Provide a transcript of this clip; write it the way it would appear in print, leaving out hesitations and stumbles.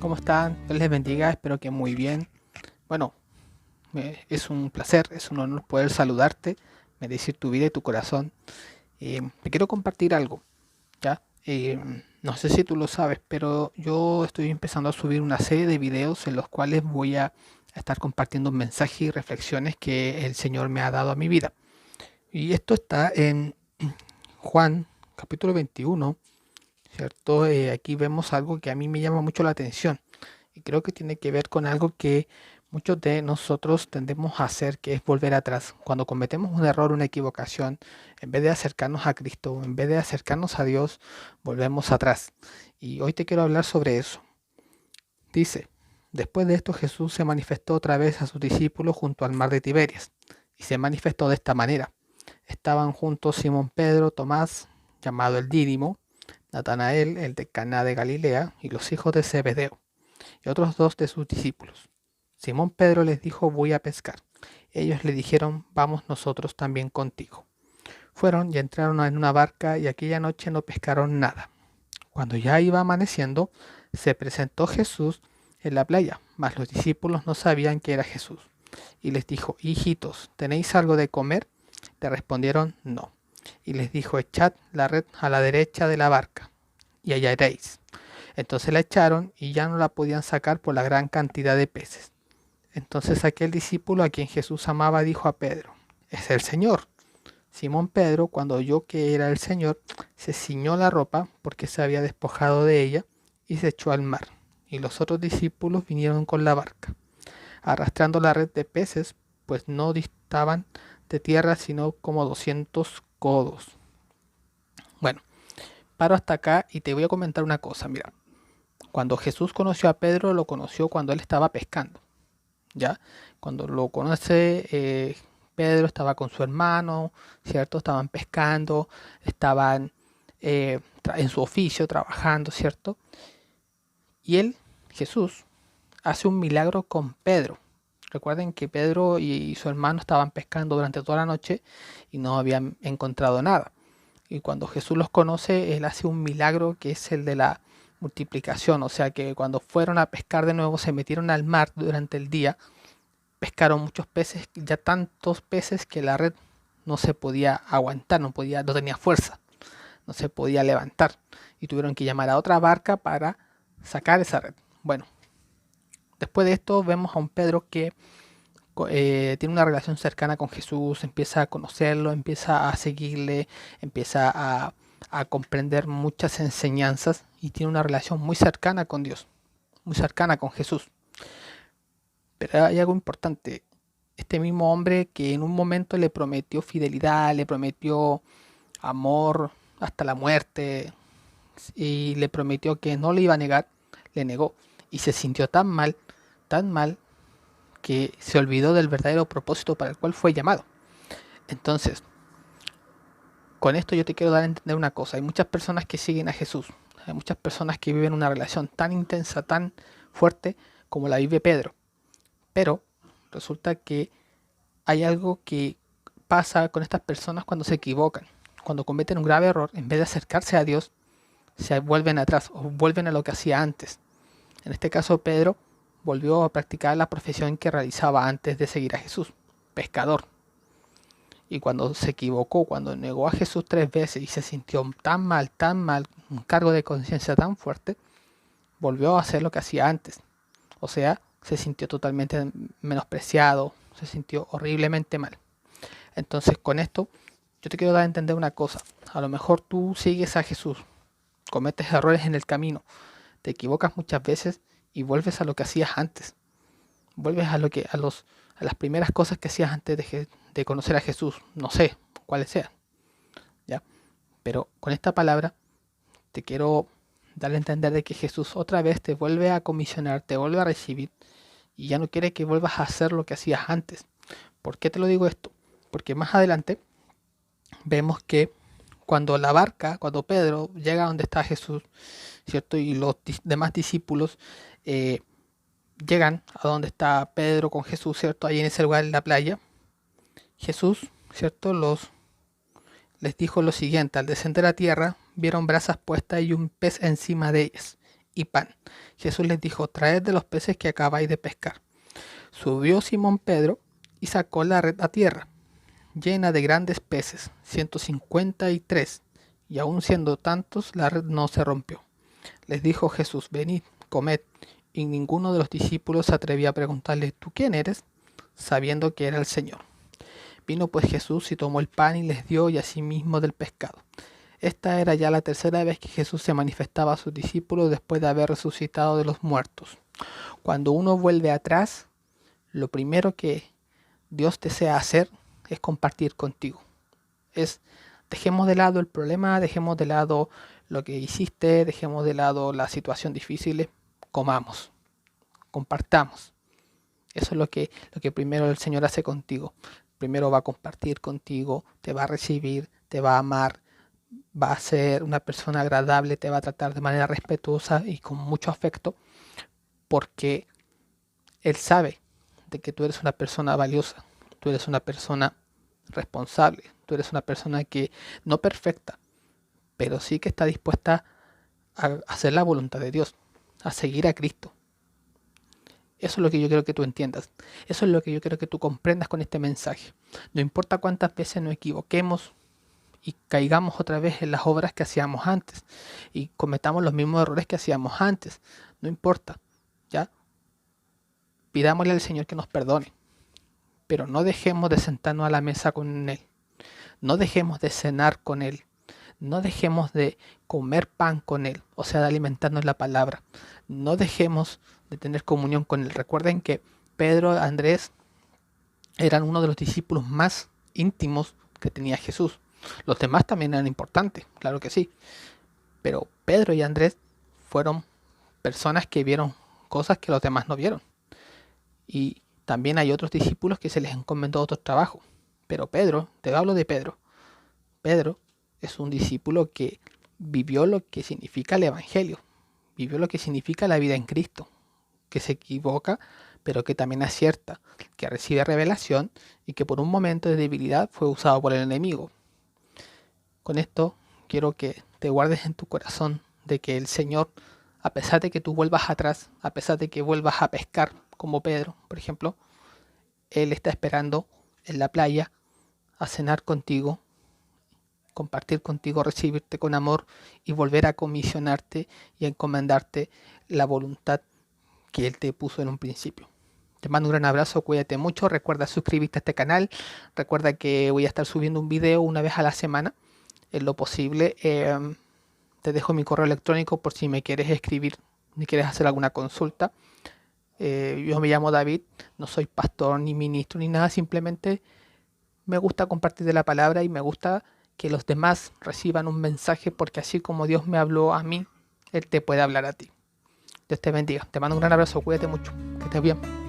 ¿Cómo están? Dios les bendiga, espero que muy bien. Bueno, es un placer, es un honor poder saludarte, bendecir tu vida y tu corazón. Te quiero compartir algo, ¿ya? No sé si tú lo sabes, pero yo estoy empezando a subir una serie de videos en los cuales voy a estar compartiendo mensajes y reflexiones que el Señor me ha dado a mi vida. Y esto está en Juan, capítulo 21, ¿cierto? Aquí vemos algo que a mí me llama mucho la atención. Y creo que tiene que ver con algo que muchos de nosotros tendemos a hacer, que es volver atrás. Cuando cometemos un error, una equivocación, en vez de acercarnos a Cristo, en vez de acercarnos a Dios, volvemos atrás. Y hoy te quiero hablar sobre eso. Dice, después de esto Jesús se manifestó otra vez a sus discípulos junto al mar de Tiberias. Y se manifestó de esta manera. Estaban juntos Simón Pedro, Tomás, llamado el Dídimo, Natanael, el de Caná de Galilea, y los hijos de Zebedeo y otros dos de sus discípulos. Simón Pedro les dijo, voy a pescar. Ellos le dijeron, vamos nosotros también contigo. Fueron y entraron en una barca y aquella noche no pescaron nada. Cuando ya iba amaneciendo, se presentó Jesús en la playa, mas los discípulos no sabían que era Jesús. Y les dijo, hijitos, ¿tenéis algo de comer? Le respondieron, no. Y les dijo, echad la red a la derecha de la barca, y hallaréis. Entonces la echaron y ya no la podían sacar por la gran cantidad de peces. Entonces aquel discípulo a quien Jesús amaba dijo a Pedro, es el Señor. Simón Pedro, cuando oyó que era el Señor, se ciñó la ropa porque se había despojado de ella y se echó al mar. Y los otros discípulos vinieron con la barca, arrastrando la red de peces, pues no distaban de tierra sino como 200 codos. Bueno, paro hasta acá y te voy a comentar una cosa, mira. Cuando Jesús conoció a Pedro, lo conoció cuando él estaba pescando, ¿ya? Cuando lo conoce, Pedro estaba con su hermano, ¿cierto? Estaban pescando, estaban en su oficio trabajando, ¿cierto? Y él, Jesús, hace un milagro con Pedro. Recuerden que Pedro y su hermano estaban pescando durante toda la noche y no habían encontrado nada. Y cuando Jesús los conoce, él hace un milagro que es el de la multiplicación. O sea que cuando fueron a pescar de nuevo, se metieron al mar durante el día, pescaron muchos peces, ya tantos peces que la red no se podía aguantar, no tenía fuerza, no se podía levantar. Y tuvieron que llamar a otra barca para sacar esa red. Bueno, después de esto vemos a un Pedro que tiene una relación cercana con Jesús, empieza a conocerlo, empieza a seguirle, empieza a comprender muchas enseñanzas y tiene una relación muy cercana con Dios, muy cercana con Jesús. Pero hay algo importante, este mismo hombre que en un momento le prometió fidelidad, le prometió amor hasta la muerte y le prometió que no le iba a negar, le negó y se sintió tan mal que se olvidó del verdadero propósito para el cual fue llamado. Entonces, con esto yo te quiero dar a entender una cosa. Hay muchas personas que siguen a Jesús. Hay muchas personas que viven una relación tan intensa, tan fuerte como la vive Pedro. Pero resulta que hay algo que pasa con estas personas cuando se equivocan. Cuando cometen un grave error, en vez de acercarse a Dios, se vuelven atrás o vuelven a lo que hacía antes. En este caso, Pedro volvió a practicar la profesión que realizaba antes de seguir a Jesús, pescador. Y cuando se equivocó, cuando negó a Jesús 3 veces y se sintió tan mal, un cargo de conciencia tan fuerte, volvió a hacer lo que hacía antes. O sea, se sintió totalmente menospreciado, se sintió horriblemente mal. Entonces, con esto, yo te quiero dar a entender una cosa. A lo mejor tú sigues a Jesús, cometes errores en el camino, te equivocas muchas veces y vuelves a lo que hacías antes. Vuelves a las primeras cosas que hacías antes de conocer a Jesús, no sé cuáles sean, ¿ya? Pero con esta palabra te quiero dar a entender de que Jesús otra vez te vuelve a comisionar, te vuelve a recibir y ya no quiere que vuelvas a hacer lo que hacías antes. ¿Por qué te lo digo esto? Porque más adelante vemos que cuando Pedro llega a donde está Jesús, ¿cierto? Y los demás discípulos llegan a donde está Pedro con Jesús, ¿cierto? Ahí en ese lugar en la playa. Jesús, ¿cierto? Les dijo lo siguiente, al descender a tierra, vieron brasas puestas y un pez encima de ellas, y pan. Jesús les dijo: traed de los peces que acabáis de pescar. Subió Simón Pedro y sacó la red a tierra, llena de grandes peces, 153, y aun siendo tantos, la red no se rompió. Les dijo Jesús: venid, comed. Y ninguno de los discípulos se atrevía a preguntarle: ¿tú quién eres?, sabiendo que era el Señor. Vino pues Jesús y tomó el pan y les dio, y asimismo del pescado. Esta era ya la tercera vez que Jesús se manifestaba a sus discípulos después de haber resucitado de los muertos. Cuando uno vuelve atrás, lo primero que Dios desea hacer es compartir contigo. Dejemos de lado el problema, dejemos de lado lo que hiciste, dejemos de lado la situación difícil, comamos, compartamos. Eso es lo que primero el Señor hace contigo. Primero va a compartir contigo, te va a recibir, te va a amar, va a ser una persona agradable, te va a tratar de manera respetuosa y con mucho afecto, porque Él sabe de que tú eres una persona valiosa, tú eres una persona responsable, tú eres una persona que no perfecta, pero sí que está dispuesta a hacer la voluntad de Dios, a seguir a Cristo. Eso es lo que yo quiero que tú entiendas. Eso es lo que yo quiero que tú comprendas con este mensaje. No importa cuántas veces nos equivoquemos y caigamos otra vez en las obras que hacíamos antes y cometamos los mismos errores que hacíamos antes. No importa, ¿ya? Pidámosle al Señor que nos perdone. Pero no dejemos de sentarnos a la mesa con Él. No dejemos de cenar con Él. No dejemos de comer pan con Él, o sea, de alimentarnos la palabra. No dejemos de tener comunión con Él. Recuerden que Pedro y Andrés eran uno de los discípulos más íntimos que tenía Jesús. Los demás también eran importantes, claro que sí. Pero Pedro y Andrés fueron personas que vieron cosas que los demás no vieron. Y también hay otros discípulos que se les encomendó otros trabajos. Pero Pedro, te hablo de Pedro. Pedro es un discípulo que vivió lo que significa el Evangelio, vivió lo que significa la vida en Cristo, que se equivoca, pero que también acierta, que recibe revelación y que por un momento de debilidad fue usado por el enemigo. Con esto quiero que te guardes en tu corazón de que el Señor, a pesar de que tú vuelvas atrás, a pesar de que vuelvas a pescar como Pedro, por ejemplo, Él está esperando en la playa a cenar contigo, compartir contigo, recibirte con amor y volver a comisionarte y a encomendarte la voluntad que Él te puso en un principio. Te mando un gran abrazo, cuídate mucho, recuerda suscribirte a este canal, recuerda que voy a estar subiendo un video una vez a la semana, en lo posible. Te dejo mi correo electrónico por si me quieres escribir, ni quieres hacer alguna consulta. Yo me llamo David, no soy pastor ni ministro ni nada, simplemente me gusta compartir de la palabra y me gusta que los demás reciban un mensaje, porque así como Dios me habló a mí, Él te puede hablar a ti. Dios te bendiga. Te mando un gran abrazo, cuídate mucho, que estés bien.